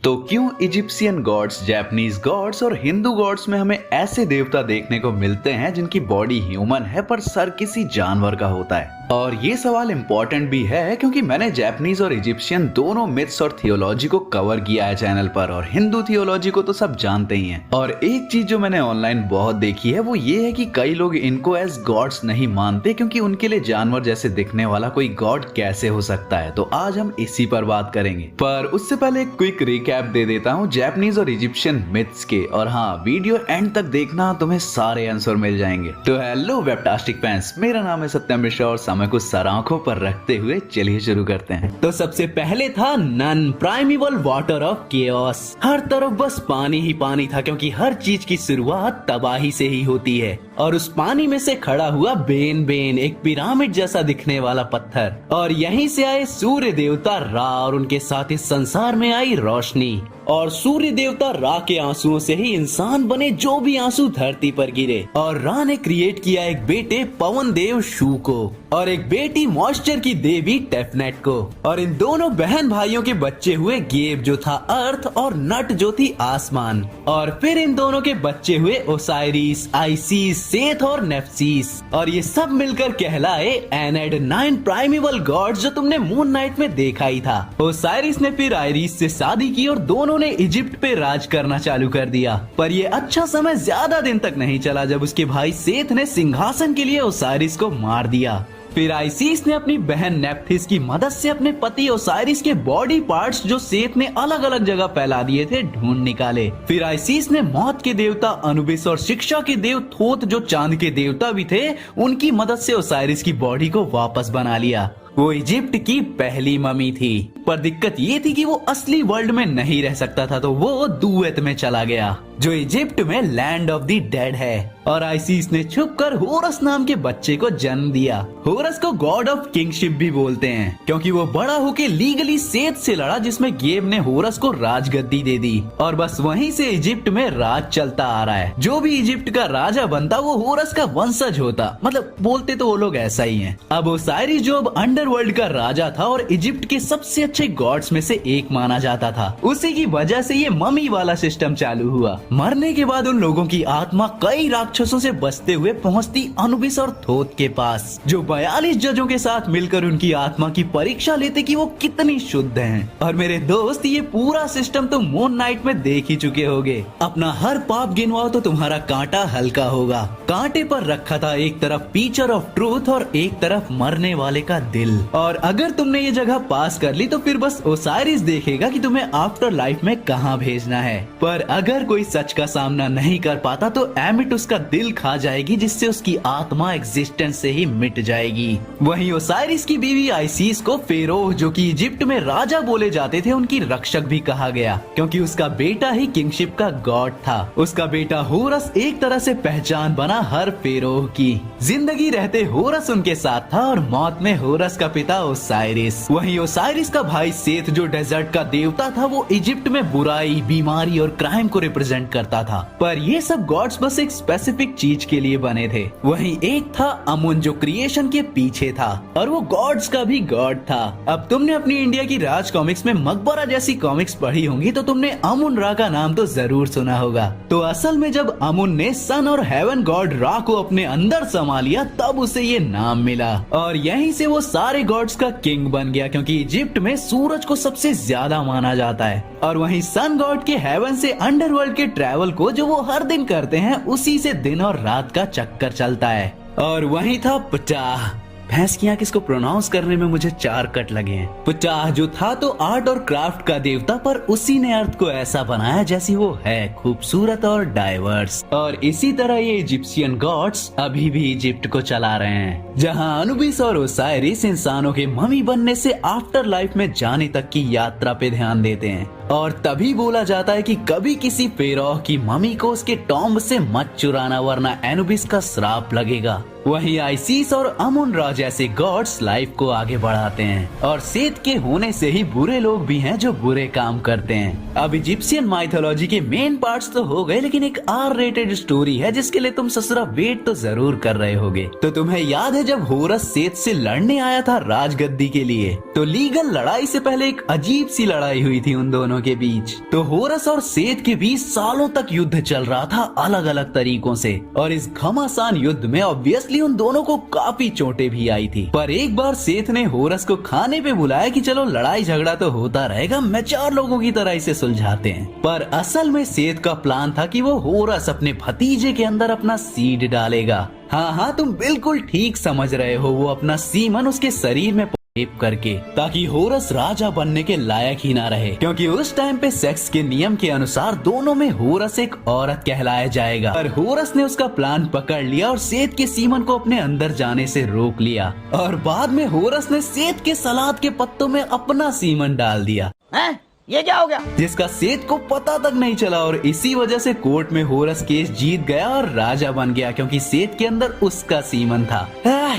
तो क्यों Egyptian God's, Japanese God's और हिंदू गॉड्स में हमें ऐसे देवता देखने को मिलते हैं जिनकी बॉडी ह्यूमन है पर सर किसी जानवर का होता है? और ये सवाल इम्पोर्टेंट भी है क्योंकि मैंने जापानीज और इजिप्शियन दोनों मिथ्स और थियोलॉजी को कवर किया है चैनल पर, और हिंदू थियोलॉजी को तो सब जानते ही हैं। और एक चीज जो मैंने ऑनलाइन बहुत देखी है वो ये है कि कई लोग इनको एज गॉड्स नहीं मानते क्योंकि उनके लिए जानवर जैसे दिखने वाला कोई गॉड कैसे हो सकता है। तो आज हम इसी पर बात करेंगे, पर उससे पहले एक क्विक रिकैप दे देता हूँ जापानीज और इजिप्शियन मिथ्स के। और हाँ, वीडियो एंड तक देखना, तुम्हें सारे आंसर मिल जाएंगे। तो हेलो वेबटास्टिक फैंस, मेरा नाम है सत्यम मिश्रा और समय को सर आंखों पर रखते हुए चलिए शुरू करते हैं। तो सबसे पहले था नन, प्राइमेवल वाटर ऑफ केओस। हर तरफ बस पानी ही पानी था क्योंकि हर चीज की शुरुआत तबाही से ही होती है। और उस पानी में से खड़ा हुआ बेन बेन, एक पिरामिड जैसा दिखने वाला पत्थर। और यहीं से आए सूर्य देवता रा और उनके साथ इस संसार में आई रोशनी। और सूर्य देवता रा के आंसुओं से ही इंसान बने जो भी आंसू धरती पर गिरे। और रा ने क्रिएट किया एक बेटे पवन देव शू को और एक बेटी मॉइस्चर की देवी टेफनेट को। और इन दोनों बहन भाइयों के बच्चे हुए गेब जो था अर्थ और नट जो थी आसमान। और फिर इन दोनों के बच्चे हुए ओसाइरिस, आइसिस, सेथ और नेफ्सीस। और ये सब मिलकर कहलाए एनेड, 9 प्राइमेवल गॉड्स जो तुमने मून नाइट में देखा ही था। ओसाइरिस ने फिर आइरिस से शादी की और दोनों ने इजिप्ट पे राज करना चालू कर दिया। पर ये अच्छा समय ज्यादा दिन तक नहीं चला जब उसके भाई सेथ ने सिंहासन के लिए ओसाइरिस को मार दिया। फिर आइसिस ने अपनी बहन नेफ्थिस की मदद से अपने पति ओसाइरिस के बॉडी पार्ट्स जो सेथ ने अलग अलग जगह फैला दिए थे ढूंढ निकाले। फिर आइसिस ने मौत के देवता अनुबिस और शिक्षा के देव थोथ जो चांद के देवता भी थे उनकी मदद से ओसाइरिस की बॉडी को वापस बना लिया। वो इजिप्ट की पहली मम्मी थी, पर दिक्कत ये थी कि वो असली वर्ल्ड में नहीं रह सकता था, तो वो दुएत में चला गया जो इजिप्ट में लैंड ऑफ द डेड है। और आइसिस ने छुपकर होरस नाम के बच्चे को जन्म दिया। होरस को गॉड ऑफ किंगशिप भी बोलते हैं क्योंकि वो बड़ा होके लीगली सेथ से लड़ा जिसमें गेब ने होरस को राजगद्दी दे दी। और बस वहीं से इजिप्ट में राज चलता आ रहा है। जो भी इजिप्ट का राजा बनता वो होरस का वंशज होता, मतलब बोलते तो वो लोग ऐसा ही हैं। अब ओसाइरिस जो अब अंडरवर्ल्ड का राजा था और इजिप्ट के सबसे अच्छे गॉड्स में से एक माना जाता था, उसी की वजह से ये मम्मी वाला सिस्टम चालू हुआ। मरने के बाद उन लोगों की आत्मा कई राक्षसों से बचते हुए पहुंचती अनुबिस और थोथ के पास, जो 42 जजों के साथ मिलकर उनकी आत्मा की परीक्षा लेते कि वो कितनी शुद्ध हैं। और मेरे दोस्त, ये पूरा सिस्टम तुम मून नाइट में देख ही चुके होगे। अपना हर पाप गिनवाओ तो तुम्हारा कांटा हल्का होगा। कांटे पर रखा था एक तरफ पिक्चर ऑफ ट्रूथ और एक तरफ मरने वाले का दिल। और अगर तुमने ये जगह पास कर ली तो फिर बस ओसाइरिस देखेगा कि तुम्हें आफ्टर लाइफ में कहाँ भेजना है। पर अगर कोई सच का सामना नहीं कर पाता तो एमिट उसका दिल खा जाएगी, जिससे उसकी आत्मा एग्जिस्टेंस से ही मिट जाएगी। वहीं ओसाइरिस की बीवी आइसिस को फेरोह, जो कि इजिप्ट में राजा बोले जाते थे, उनकी रक्षक भी कहा गया क्योंकि उसका बेटा ही किंगशिप का गॉड था। उसका बेटा होरस एक तरह से पहचान बना हर फेरोह की। जिंदगी रहते होरस उनके साथ था और मौत में होरस का पिता ओसाइरिस। वहीं ओसाइरिस का भाई सेथ जो डेजर्ट का देवता था, वो इजिप्ट में बुराई, बीमारी और क्राइम को रिप्रेजेंट करता था। पर ये सब गॉड्स बस एक स्पेसिफिक चीज के लिए बने थे। वहीं एक था अमुन जो क्रिएशन के पीछे था और वो गॉड्स का भी गॉड था। अब तुमने अपनी इंडिया की राज कॉमिक्स में मकबरा जैसी कॉमिक्स पढ़ी होंगी तो तुमने अमुन रा का नाम तो जरूर सुना होगा। तो असल में जब अमुन ने सन और हेवन गॉड रा को अपने अंदर समा लिया तब उसे ये नाम मिला। और यहीं से वो सारे गॉड्स का किंग बन गया क्योंकि इजिप्ट में सूरज को सबसे ज्यादा माना जाता है। और वहीं सन गॉड के हेवन से अंडरवर्ल्ड के ट्रैवल को जो वो हर दिन करते हैं, उसी से दिन और रात का चक्कर चलता है। और वहीं था पटाह। भैंस की आंख इसको प्रोनाउंस करने में मुझे 4 कट लगे हैं। पटाह जो था तो आर्ट और क्राफ्ट का देवता, पर उसी ने अर्थ को ऐसा बनाया जैसी वो है, खूबसूरत और डाइवर्स। और इसी तरह ये इजिप्शियन गॉड्स अभी भी इजिप्ट को चला रहे हैं, जहां अनुबिस और ओसाइरिस इंसानों के मम्मी बनने से आफ्टर लाइफ में जाने तक की यात्रा पे ध्यान देते हैं। और तभी बोला जाता है कि कभी किसी फेरोह की मम्मी को उसके टॉम्ब से मत चुराना वरना एनुबिस का श्राप लगेगा। वहीं आइसिस और अमुन रा जैसे गॉड्स लाइफ को आगे बढ़ाते हैं और सेत के होने से ही बुरे लोग भी हैं जो बुरे काम करते हैं। अब इजिप्शियन माइथोलॉजी के मेन पार्ट्स तो हो गए, लेकिन एक R-rated स्टोरी है जिसके लिए तुम ससुरा वेट तो जरूर कर रहे होगे। तो तुम्हें याद है जब होरस सेत से लड़ने आया था राजगद्दी के लिए, तो लीगल लड़ाई से पहले एक अजीब सी लड़ाई हुई थी उन दोनों के बीच। तो होरस और सेत के बीच सालों तक युद्ध चल रहा था अलग अलग तरीकों से, और इस घमासान युद्ध में ऑब्वियसली उन दोनों को काफी चोटें भी आई थी। पर एक बार सेत ने होरस को खाने पे बुलाया कि चलो लड़ाई झगड़ा तो होता रहेगा, मैच्योर लोगों की तरह इसे सुलझाते हैं। पर असल में सेत का प्लान था कि वो होरस अपने भतीजे के अंदर अपना सीड डालेगा। हाँ, तुम बिल्कुल ठीक समझ रहे हो, वो अपना सीमन उसके शरीर में करके, ताकि होरस राजा बनने के लायक ही ना रहे, क्योंकि उस टाइम पे सेक्स के नियम के अनुसार दोनों में होरस एक औरत कहलाया जाएगा। पर होरस ने उसका प्लान पकड़ लिया और सेत के सीमन को अपने अंदर जाने से रोक लिया, और बाद में होरस ने सेत के सलाद के पत्तों में अपना सीमन डाल दिया। ये क्या हो गया? जिसका सेत को पता तक नहीं चला, और इसी वजह से कोर्ट में होरस केस जीत गया और राजा बन गया, क्योंकि सेत के अंदर उसका सीमन था।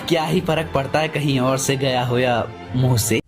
क्या ही फर्क पड़ता है कहीं और से गया हो या मुंह से।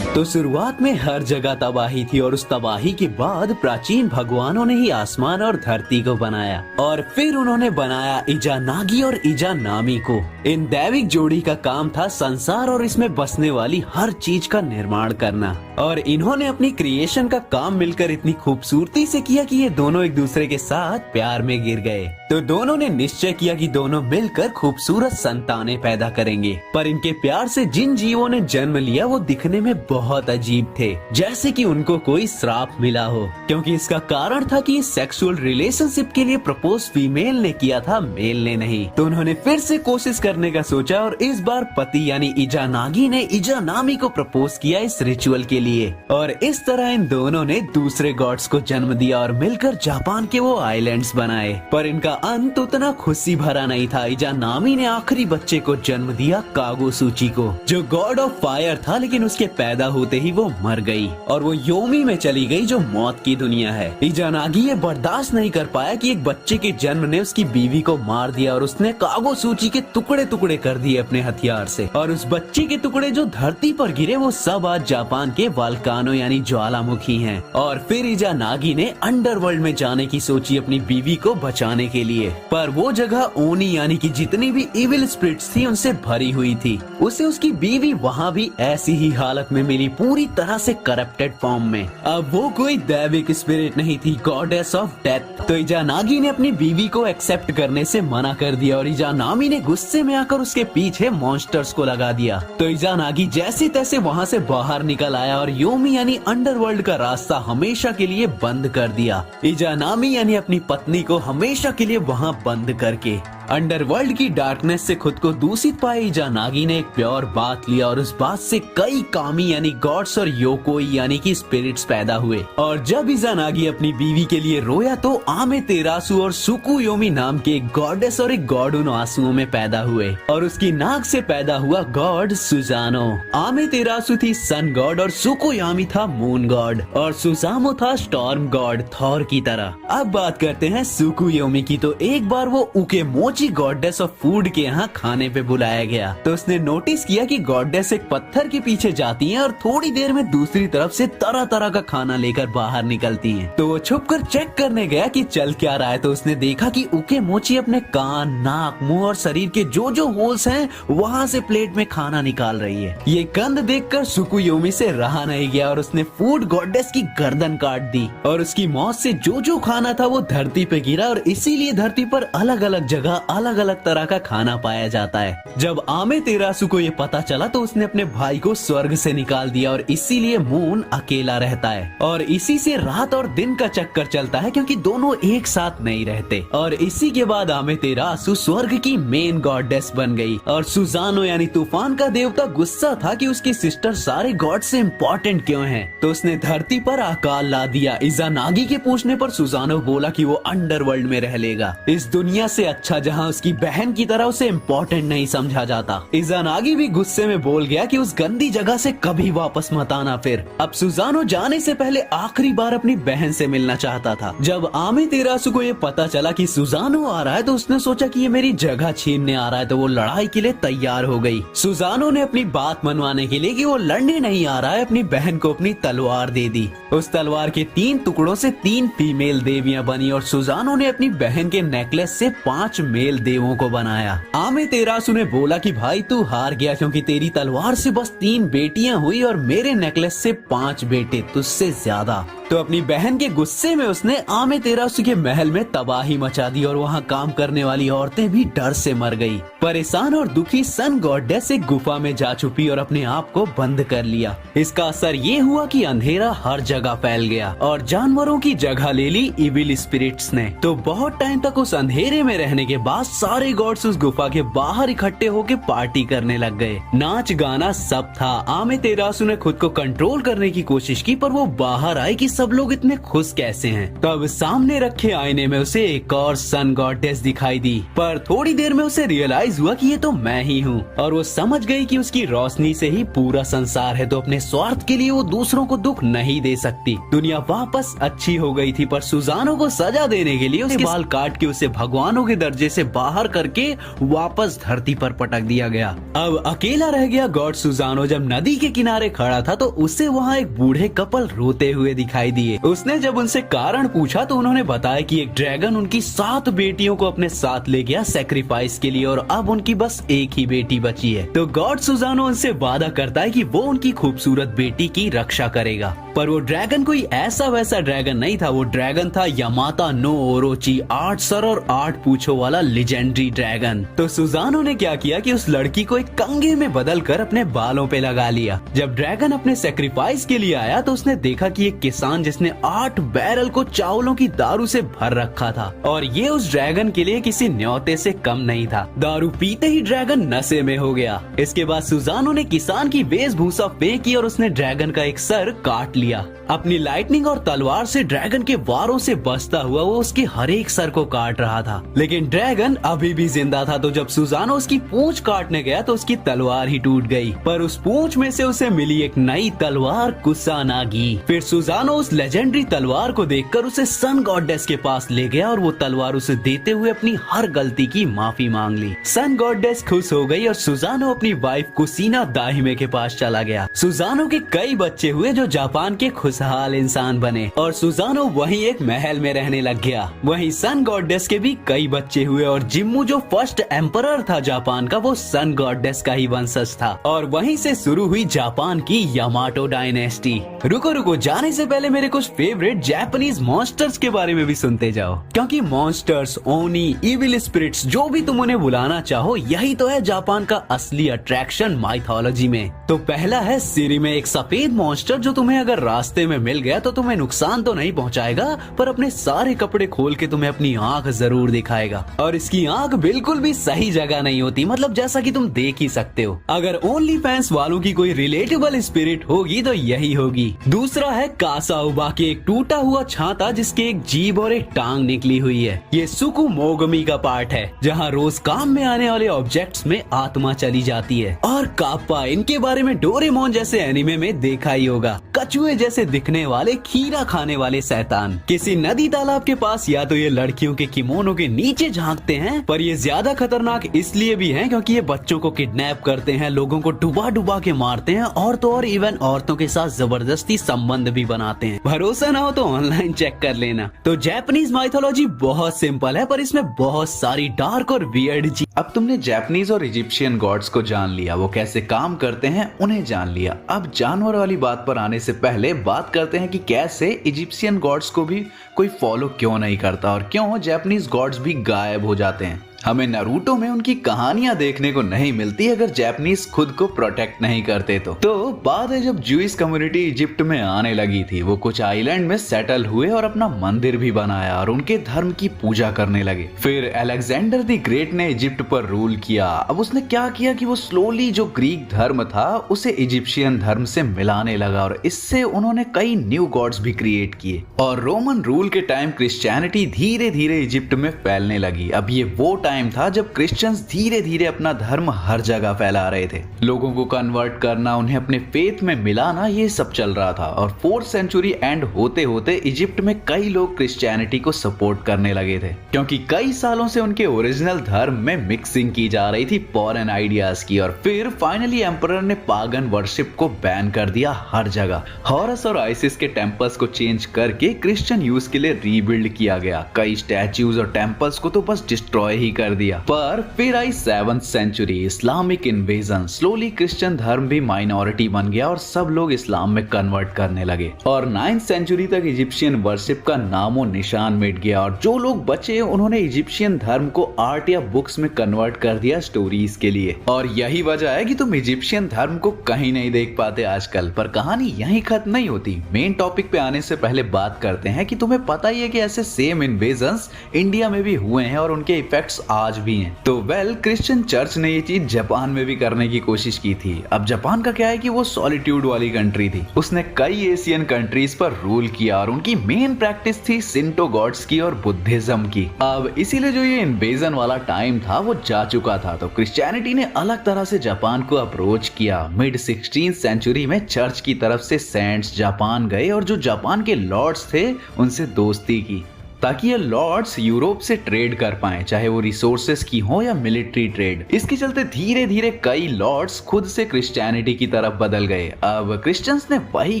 तो शुरुआत में हर जगह तबाही थी, और उस तबाही के बाद प्राचीन भगवानों ने ही आसमान और धरती को बनाया, और फिर उन्होंने बनाया इजानागी और इजानामी को। इन दैविक जोड़ी का काम था संसार और इसमें बसने वाली हर चीज का निर्माण करना, और इन्होंने अपनी क्रिएशन का काम मिलकर इतनी खूबसूरती से किया कि ये दोनों एक दूसरे के साथ प्यार में गिर गए। तो दोनों ने निश्चय किया कि दोनों मिलकर खूबसूरत संतानें पैदा करेंगे। पर इनके प्यार से जिन जीवों ने जन्म लिया वो दिखने में बहुत अजीब थे, जैसे कि उनको कोई श्राप मिला हो, क्योंकि इसका कारण था कि सेक्सुअल रिलेशनशिप के लिए प्रपोज फीमेल ने किया था, मेल ने नहीं। तो उन्होंने फिर से कोशिश करने का सोचा, और इस बार पति यानी इजानागी ने इजानामी को प्रपोज किया इस रिचुअल के लिए, और इस तरह इन दोनों ने दूसरे गॉड्स को जन्म दिया और मिलकर जापान के वो आइलैंड्स बनाए। पर इनका अंत उतना खुशी भरा नहीं था। इजानामी ने आखिरी बच्चे को जन्म दिया कागोसूची को, जो गॉड ऑफ फायर था, लेकिन उसके पैदा होते ही वो मर गई और वो योमी में चली गई, जो मौत की दुनिया है। इजानागी ये बर्दाश्त नहीं कर पाया कि एक बच्चे के जन्म ने उसकी बीवी को मार दिया, और उसने कागोसूची के टुकड़े टुकड़े कर दिए अपने हथियार से, और उस बच्चे के टुकड़े जो धरती पर गिरे वो सब आज जापान के वाल्कानो यानी ज्वालामुखी हैं। और फिर इजानागी ने अंडरवर्ल्ड में जाने की सोची अपनी बीवी को बचाने के लिए, पर वो जगह ओनी यानी कि जितनी भी इविल स्पिरिट्स थी उनसे भरी हुई थी। उसे उसकी बीवी वहाँ भी ऐसी ही हालत में मिली, पूरी तरह से करप्टेड फॉर्म में। अब वो कोई दैविक स्पिरिट नहीं थी, गॉडेस ऑफ डेथ। तो इजानागी ने अपनी बीवी को एक्सेप्ट करने से मना कर दिया, और इजानामी ने गुस्से में आकर उसके पीछे मॉन्स्टर्स को लगा दिया। तो इजानागी जैसे तैसे वहाँ से बाहर निकल आया और योमी यानी अंडरवर्ल्ड का रास्ता हमेशा के लिए बंद कर दिया। इजानामी यानी अपनी पत्नी को हमेशा के लिए वहाँ बंद करके अंडरवर्ल्ड की डार्कनेस से खुद को दूषित पाए इजानागी ने एक प्योर बात लिया, और उस बात से कई कामी यानी गॉड्स और योकोई यानी कि स्पिरिट्स पैदा हुए। और जब इजानागी अपनी बीवी के लिए रोया तो आमे तेरासु और सुकुयोमी नाम के एक गॉडेस और एक गॉड उन आंसुओं में पैदा हुए, और उसकी नाक से पैदा हुआ गॉड सुजानो। आमे तेरासु थी सन गॉड और सुकुयोमी था मून गॉड, और सुजामो था स्टॉर्म गॉड थॉर की तरह। अब बात करते हैं सुकुयोमी की। तो एक बार वो उकेमोची गॉडेस ऑफ फूड के यहाँ खाने पे बुलाया गया, तो उसने नोटिस किया कि गॉडेस एक पत्थर के पीछे जाती हैं और थोड़ी देर में दूसरी तरफ से तरह तरह का खाना लेकर बाहर निकलती हैं। तो वो छुपकर चेक करने गया कि चल क्या रहा है, तो उसने देखा कि उकेमोची अपने कान, नाक, मुंह और शरीर के जो जो होल्स हैं वहाँ से प्लेट में खाना निकाल रही है। ये गंध देखकर सुकुयोमी से रहा नहीं गया, और उसने फूड गॉडेस की गर्दन काट दी, और उसकी मौत से जो जो खाना था वो धरती पे गिरा, और इसीलिए धरती पर अलग अलग जगह अलग अलग तरह का खाना पाया जाता है। जब आमे तेरासु को ये पता चला तो उसने अपने भाई को स्वर्ग से निकाल दिया, और इसीलिए मून अकेला रहता है, और इसी से रात और दिन का चक्कर चलता है, क्योंकि दोनों एक साथ नहीं रहते। और इसी के बाद आमे तेरासु स्वर्ग की मेन गॉडेस बन गई, और सुजानो यानी तूफान का देवता गुस्सा था कि उसकी सिस्टर सारे गॉड से इम्पोर्टेंट क्यों है, तो उसने धरती पर अकाल ला दिया। इजानागी के पूछने पर सुजानो बोला कि वो अंडरवर्ल्ड में रह लेगा, इस दुनिया से अच्छा जहाँ उसकी बहन की तरह उसे इम्पोर्टेंट नहीं समझा जाता। इज़ानागी भी गुस्से में बोल गया कि उस गंदी जगह से कभी वापस मत आना। फिर अब सुजानो जाने से पहले आखिरी बार अपनी बहन से मिलना चाहता था। जब आमेतेरासु को ये पता चला कि सुजानो आ रहा है तो उसने सोचा कि ये मेरी जगह छीनने आ रहा है, तो वो लड़ाई के लिए तैयार हो गई। सुजानो ने अपनी बात मनवाने के लिए कि वो लड़ने नहीं आ रहा है, अपनी बहन को अपनी तलवार दे दी। उस तलवार के 3 टुकड़ों से 3 फीमेल देवियां बनी और सुजानो ने अपनी बहन के नेकलेस से 5 मेल देवों को बनाया। आमेतेरासु ने बोला कि भाई तू हार गया क्योंकि तेरी तलवार से बस 3 बेटियां हुई और मेरे नेकलेस से 5 बेटे, तुझसे ज्यादा। तो अपनी बहन के गुस्से में उसने आमेतेरासु के महल में तबाही मचा दी और वहाँ काम करने वाली औरतें भी डर से मर गई। परेशान और दुखी सन गॉडेस एक गुफा में जा छुपी और अपने आप को बंद कर लिया। इसका असर ये हुआ कि अंधेरा हर जगह फैल गया और जानवरों की जगह ले ली इविल स्पिरिट्स ने। तो बहुत टाइम तक उस अंधेरे में रहने के बाद सारे गॉड्स उस गुफा के बाहर इकट्ठे होकर पार्टी करने लग गए। नाच गाना सब था। आमेतेरासु ने खुद को कंट्रोल करने की कोशिश की पर वो बाहर आई कि सब लोग इतने खुश कैसे हैं। तब सामने रखे आईने में उसे एक और सन गॉडेस दिखाई दी, पर थोड़ी देर में उसे रियलाइज हुआ कि ये तो मैं ही हूँ और वो समझ गई कि उसकी रोशनी से ही पूरा संसार है, तो अपने स्वार्थ के लिए वो दूसरों को दुख नहीं दे सकती। दुनिया वापस अच्छी हो गई थी, पर सुजानो को सजा देने के लिए उसके बाल काट के उसे भगवानों के दर्जे से बाहर करके वापस धरती पर पटक दिया गया। अब अकेला रह गया गॉड सुजानो। जब नदी के किनारे खड़ा था तो उसे वहाँ एक बूढ़े कपल रोते हुए दिखाई दिए। उसने जब उनसे कारण पूछा तो उन्होंने बताया कि एक ड्रैगन उनकी 7 बेटियों को अपने साथ ले गया सेक्रीफाइस के लिए और अब उनकी बस एक ही बेटी बची है। तो गॉड सुजानो उनसे वादा करता है कि वो उनकी खूबसूरत बेटी की रक्षा करेगा। पर वो ड्रैगन कोई ऐसा वैसा ड्रैगन नहीं था। वो ड्रैगन था यामाता नो ओरोची, 8 सर और 8 पूंछों वाला लेजेंडरी ड्रैगन। तो सुजानो ने क्या किया कि उस लड़की को एक कंघे में बदल कर अपने बालों पे लगा लिया। जब ड्रैगन अपने सेक्रीफाइस के लिए आया तो उसने देखा कि एक किसान जिसने 8 बैरल को चावलों की दारू से भर रखा था और ये उस ड्रैगन के लिए किसी न्योते से कम नहीं था। दारू पीते ही ड्रैगन नशे में हो गया। इसके बाद सुजानो ने किसान की वेशभूषा फेंकी और उसने ड्रैगन का एक सर काट लिया। अपनी लाइटनिंग और तलवार से ड्रैगन के वारों से बचता हुआ वो उसके हर एक सर को काट रहा था, लेकिन ड्रैगन अभी भी जिंदा था। तो जब सुजानो उसकी पूंछ काटने गया तो उसकी तलवार ही टूट गई, पर उस पूंछ में से उसे मिली एक नई तलवार कुसानागी। फिर सुजानो उस लेजेंडरी तलवार को देखकर उसे सन गॉडेस के पास ले गया और वो तलवार उसे देते हुए अपनी हर गलती की माफी मांग ली। सन गॉडेस खुश हो गई और सुजानो अपनी वाइफ कुसीना दाहिमे के पास चला गया। सुजानो के कई बच्चे हुए जो जापान के खुशहाल इंसान बने और सुजानो वहीं एक महल में रहने लग गया। वहीं सन गॉडेस के भी कई बच्चे हुए और जिम्मू जो फर्स्ट एम्परर था जापान का वो सन गॉडेस का ही वंशज था और वहीं से शुरू हुई जापान की यामाटो डायनेस्टी। रुको जाने से पहले मेरे कुछ फेवरेट जापानीज मॉन्स्टर्स के बारे में भी सुनते जाओ, क्योंकि मॉन्स्टर्स, ओनी, इविल स्पिरिट्स, जो भी तुम उन्हें बुलाना चाहो, यही तो है जापान का असली अट्रैक्शन माइथोलॉजी में। तो पहला है सिरी में एक सफेद मॉन्स्टर जो तुम्हें अगर रास्ते में मिल गया तो तुम्हें नुकसान तो नहीं पहुंचाएगा, पर अपने सारे कपड़े खोल के तुम्हें अपनी आंख जरूर दिखाएगा और इसकी आंख बिल्कुल भी सही जगह नहीं होती, मतलब जैसा कि तुम देख ही सकते हो। अगर ओनली फैंस वालों की कोई रिलेटेबल स्पिरिट होगी तो यही होगी। दूसरा है कासाउबा के एक टूटा हुआ छाता जिसके एक जीभ और एक टांग निकली हुई है। ये सुकु मोगमी का पार्ट है जहाँ रोज काम में आने वाले ऑब्जेक्ट्स में आत्मा चली जाती है। और काप्पा, इनके बारे में डोरेमोन जैसे एनिमे में देखा ही होगा, कछुए जैसे दिखने वाले खीरा खाने वाले शैतान। किसी नदी तालाब के पास या तो ये लड़कियों के किमोनो के नीचे झांकते हैं, पर ये ज्यादा खतरनाक इसलिए भी हैं क्योंकि ये बच्चों को किडनैप करते हैं, लोगों को डुबा डुबा के मारते हैं और तो और इवन औरतों के साथ जबरदस्ती संबंध भी बनाते हैं। भरोसा ना हो तो ऑनलाइन चेक कर लेना। तो जापानीज माइथोलॉजी बहुत सिंपल है पर इसमें बहुत सारी डार्क और वियर्ड चीज। अब तुमने जापानीज और इजिप्शियन गॉड्स को जान लिया, वो कैसे काम करते हैं उन्हें जान लिया। अब जानवर वाली बात पर आने से पहले बात करते हैं कि कैसे इजिप्शियन गॉड्स को भी कोई फॉलो क्यों नहीं करता और क्यों जापानीज गॉड्स भी गायब हो जाते हैं। हमें नारुतो में उनकी कहानियां देखने को नहीं मिलती अगर जापानीज खुद को प्रोटेक्ट नहीं करते तो बाद है जब ज्यूइश कम्युनिटी इजिप्ट में आने लगी थी, वो कुछ आइलैंड में सेटल हुए और अपना मंदिर भी बनाया और उनके धर्म की पूजा करने लगे। फिर अलेक्जेंडर द ग्रेट ने इजिप्ट पर रूल किया। अब उसने क्या किया कि वो स्लोली जो ग्रीक धर्म था उसे इजिप्शियन धर्म से मिलाने लगा और इससे उन्होंने कई न्यू गॉड्स भी क्रिएट किए। और रोमन रूल के टाइम क्रिश्चियनिटी धीरे धीरे इजिप्ट में फैलने लगी। अब ये वो टाइम टाइम था जब क्रिश्चियंस धीरे धीरे अपना धर्म हर जगह फैला रहे थे। लोगों को कन्वर्ट करना, उन्हें अपने फेथ में मिलाना, ये सब चल रहा था। और 4th सेंचुरी एंड होते होते इजिप्ट में कई लोग क्रिश्चियनिटी को सपोर्ट करने लगे थे, क्योंकि कई सालों से उनके ओरिजिनल धर्म में मिक्सिंग की जा रही थी फॉरेन आइडियाज की। और फिर फाइनली एम्परर ने पागन वर्शिप को बैन कर दिया हर जगह। हॉरस और आइसिस के टेम्पल्स को चेंज करके क्रिश्चियन यूज के लिए रीबिल्ड किया गया। कई स्टैच्यूज और टेम्पल्स को तो बस डिस्ट्रॉय ही कर दिया। पर फिर आई 7th century, Islamic invasion. Slowly Christian धर्म भी माइनॉरिटी बन गया और सब लोग इस्लाम में कन्वर्ट करने लगे। और 9th सेंचुरी तक इजिप्शियन वर्शिप का नामो निशान मिट गया। और जो लोग बचे उन्होंने इजिप्शियन धर्म को आर्ट या बुक्स में कन्वर्ट कर दिया स्टोरीज के लिए। और यही वजह है कि तुम इजिप्शियन धर्म को कहीं नहीं देख पाते आजकल। पर कहानी यहीं खत्म नहीं होती। मेन टॉपिक पे आने से पहले बात करते हैं कि तुम्हें पता ही है कि ऐसे सेम इन्वेजन्स इंडिया में भी हुए हैं और उनके इफेक्ट्स आज भी हैं। तो क्रिश्चियन चर्च ने ये चीज जापान में भी करने की कोशिश की थी। अब जापान का क्या है कि वो सॉलिट्यूड वाली कंट्री थी। उसने कई एशियन कंट्रीज पर रूल किया और उनकी मेन प्रैक्टिस थी शिंटो गॉड्स की और बुद्धिज्म की। अब इसीलिए जो ये इन्वेजन वाला टाइम था वो जा चुका था। तो क्रिश्चियनिटी ने अलग तरह से जापान को अप्रोच किया। मिड 16th सेंचुरी में चर्च की तरफ से सेंट्स जापान गए और जो जापान के लॉर्ड्स थे उनसे दोस्ती की, ताकि ये लॉर्ड्स यूरोप से ट्रेड कर पाएं, चाहे वो रिसोर्सेस की हो या मिलिट्री ट्रेड। इसके चलते धीरे धीरे कई लॉर्ड्स खुद से क्रिश्चियनिटी की तरफ बदल गए। अब क्रिश्चियंस ने वही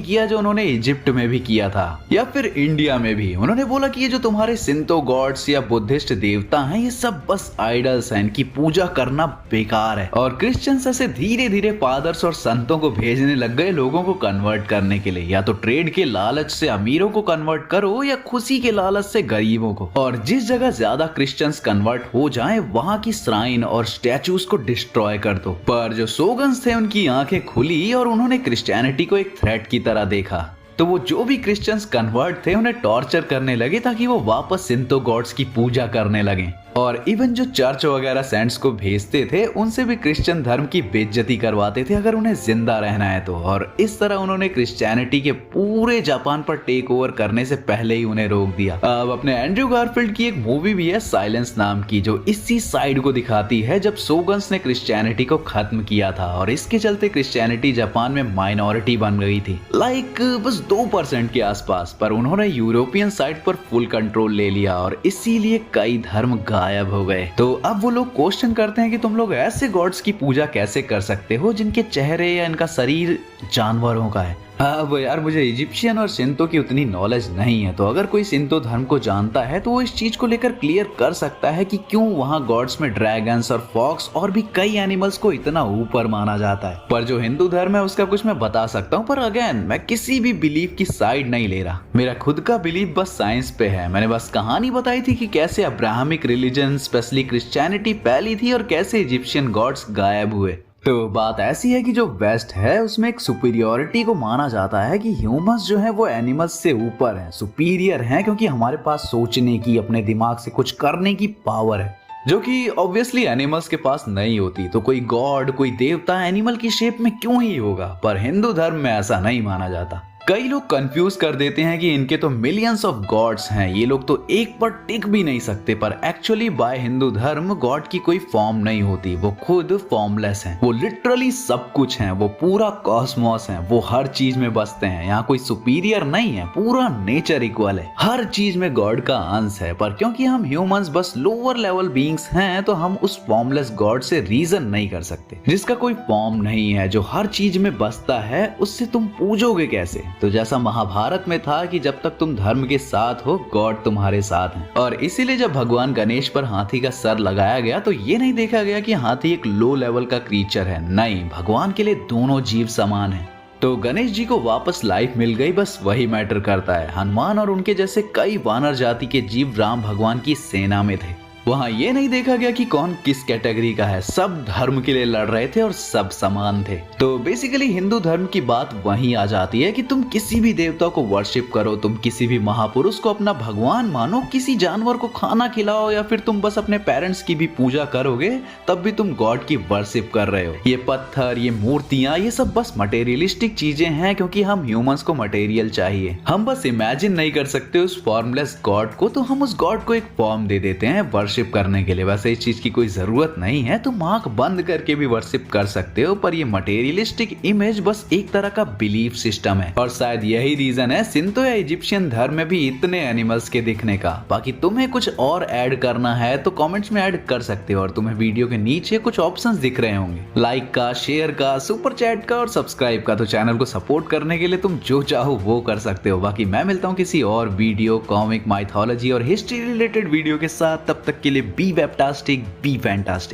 किया जो उन्होंने इजिप्ट में भी किया था या फिर इंडिया में भी। उन्होंने बोला कि ये जो तुम्हारे शिंतो गॉड्स या बुद्धिस्ट देवता हैं ये सब बस आइडल्स हैं, इनकी पूजा करना बेकार है। और क्रिश्चियंस ऐसे धीरे धीरे फादर्स और संतों को भेजने लग गए लोगों को कन्वर्ट करने के लिए। या तो ट्रेड के लालच से अमीरों को कन्वर्ट करो या खुशी के लालच से गरीबों को। और जिस जगह ज्यादा क्रिश्चियंस कन्वर्ट हो जाएं वहां की श्राइन और स्टैचूज को डिस्ट्रॉय कर दो। पर जो सोगन्स थे उनकी आंखें खुली और उन्होंने क्रिश्चियनिटी को एक थ्रेट की तरह देखा। तो वो जो भी क्रिश्चियंस कन्वर्ट थे उन्हें टॉर्चर करने लगे ताकि वो वापस शिंतो गॉड्स की पूजा करने लगे। और इवन जो चर्च वगैरह सेंट्स को भेजते थे उनसे भी क्रिश्चियन धर्म की बेइज्जती करवाते थे अगर उन्हें जिंदा रहना है तो। और इस तरह उन्होंने क्रिश्चियनिटी के पूरे जापान पर टेक ओवर करने से पहले ही उन्हें रोक दिया। अब अपने एंड्रयू गारफील्ड की एक मूवी भी है साइलेंस नाम की, जो इसी साइड को दिखाती है जब सोगन्स ने क्रिश्चियनिटी को खत्म किया था। और इसके चलते क्रिश्चियनिटी जापान में माइनॉरिटी बन गई थी, लाइक बस 2% के आसपास। पर उन्होंने यूरोपियन साइड पर फुल कंट्रोल ले लिया और इसीलिए कई धर्म गायब हो गए। तो अब वो लोग क्वेश्चन करते हैं कि तुम लोग ऐसे गॉड्स की पूजा कैसे कर सकते हो जिनके चेहरे या इनका शरीर जानवरों का है। अब यार मुझे इजिप्शियन और शिंतो की उतनी नॉलेज नहीं है, तो अगर कोई शिंतो धर्म को जानता है तो वो इस चीज को लेकर क्लियर कर सकता है कि क्यों वहाँ गॉड्स में ड्रैगन्स और फॉक्स और भी कई एनिमल्स को इतना ऊपर माना जाता है। पर जो हिंदू धर्म है उसका कुछ मैं बता सकता हूँ। पर अगेन मैं किसी भी बिलीफ की साइड नहीं ले रहा, मेरा खुद का बिलीफ बस साइंस पे है। मैंने बस कहानी बताई थी कि कैसे अब्राहमिक रिलीजन स्पेशली क्रिश्चियनिटी फैली थी और कैसे इजिप्शियन गॉड्स गायब हुए। तो बात ऐसी है कि जो वेस्ट है उसमें एक सुपीरियोरिटी को माना जाता है कि ह्यूमंस जो है वो एनिमल्स से ऊपर हैं, सुपीरियर हैं, क्योंकि हमारे पास सोचने की, अपने दिमाग से कुछ करने की पावर है जो कि ऑब्वियसली एनिमल्स के पास नहीं होती। तो कोई गॉड, कोई देवता एनिमल की शेप में क्यों ही होगा। पर हिंदू धर्म में ऐसा नहीं माना जाता। कई लोग कंफ्यूज कर देते हैं कि इनके तो मिलियंस ऑफ गॉड्स हैं, ये लोग तो एक पर टिक भी नहीं सकते। पर एक्चुअली बाय हिंदू धर्म गॉड की कोई फॉर्म नहीं होती, वो खुद फॉर्मलेस हैं। वो लिटरली सब कुछ हैं, वो पूरा कॉस्मोस हैं, वो हर चीज में बसते हैं। यहाँ कोई सुपीरियर नहीं है, पूरा नेचर इक्वल है, हर चीज में गॉड का अंश है। पर क्योंकि हम ह्यूमंस बस लोअर लेवल बीइंग्स हैं तो हम उस फॉर्मलेस गॉड से रीजन नहीं कर सकते। जिसका कोई फॉर्म नहीं है, जो हर चीज में बसता है, उससे तुम पूजोगे कैसे। तो जैसा महाभारत में था कि जब तक तुम धर्म के साथ हो गॉड तुम्हारे साथ हैं। और इसीलिए जब भगवान गणेश पर हाथी का सर लगाया गया तो ये नहीं देखा गया कि हाथी एक लो लेवल का क्रीचर है, नहीं, भगवान के लिए दोनों जीव समान हैं। तो गणेश जी को वापस लाइफ मिल गई, बस वही मैटर करता है। हनुमान और उनके जैसे कई वानर जाति के जीव राम भगवान की सेना में थे। वहाँ ये नहीं देखा गया कि कौन किस कैटेगरी का है, सब धर्म के लिए लड़ रहे थे और सब समान थे। तो बेसिकली हिंदू धर्म की बात वहीं आ जाती है कि तुम किसी भी देवता को वर्शिप करो, तुम किसी भी महापुरुष को अपना भगवान मानो, किसी जानवर को खाना खिलाओ या फिर तुम बस अपने पेरेंट्स की भी पूजा करोगे, तब भी तुम गॉड की वर्शिप कर रहे हो। ये पत्थर, ये मूर्तियां, ये सब बस मटेरियलिस्टिक चीजें हैं, क्योंकि हम ह्यूमंस को मटेरियल चाहिए। हम बस इमेजिन नहीं कर सकते उस फॉर्मलेस गॉड को, तो हम उस गॉड को एक फॉर्म दे देते हैं, वर्शिप वर्शिप करने के लिए। वैसे इस चीज की कोई जरूरत नहीं है, तुम आंख बंद करके भी वर्शिप कर सकते हो, पर ये मटेरियलिस्टिक इमेज बस एक तरह का बिलीफ सिस्टम है। और शायद यही रीजन है सिंतो या इजिप्शियन धर्म में भी इतने एनिमल्स के दिखने का। बाकी तुम्हें कुछ और ऐड करना है तो कमेंट्स में ऐड कर सकते हो, और तुम्हें वीडियो के नीचे कुछ ऑप्शंस दिख रहे होंगे, लाइक का, शेयर का, सुपर चैट का और सब्सक्राइब का। तो चैनल को सपोर्ट करने के लिए तुम जो चाहो वो कर सकते हो। बाकी मैं मिलता हूँ किसी और वीडियो, कॉमिक, माइथोलॉजी और हिस्ट्री रिलेटेड वीडियो के साथ। तब तक के लिए बी वेबटास्टिक, बी फैंटास्टिक।